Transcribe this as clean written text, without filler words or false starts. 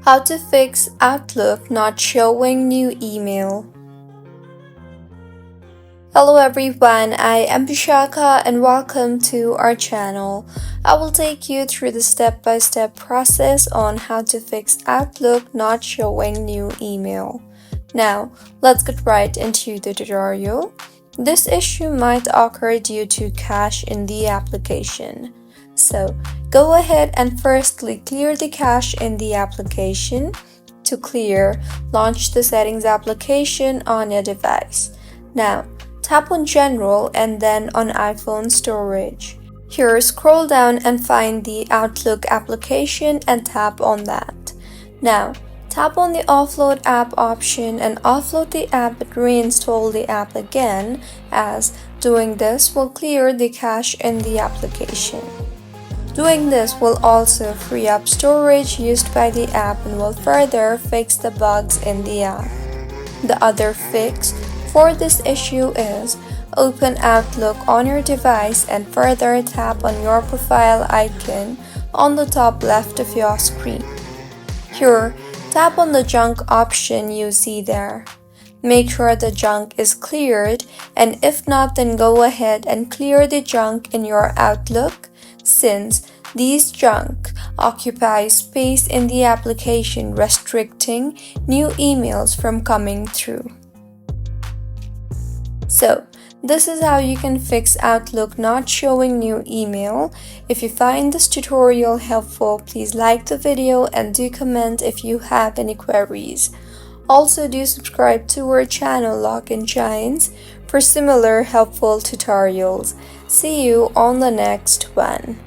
How to fix Outlook not showing new email. Hello everyone, I am Bishaka and welcome to our channel. I will take you through the step-by-step process on how to fix Outlook not showing new email. Now, let's get right into the tutorial. This issue might occur due to cache in the application. So, go ahead and firstly clear the cache in the application. To clear, launch the Settings application on your device. Now, tap on General and then on iPhone Storage. Here, scroll down and find the Outlook application and tap on that. Now, tap on the Offload App option and offload the app and reinstall the app again, as doing this will clear the cache in the application. Doing this will also free up storage used by the app and will further fix the bugs in the app. The other fix for this issue is open Outlook on your device and further tap on your profile icon on the top left of your screen. Here, tap on the junk option you see there. Make sure the junk is cleared, and if not, then go ahead and clear the junk in your Outlook, since these junk occupy space in the application, restricting new emails from coming through. So, this is how you can fix Outlook not showing new email. If you find this tutorial helpful, please like the video and do comment if you have any queries. Also, do subscribe to our channel Login Giants for similar helpful tutorials. See you on the next one.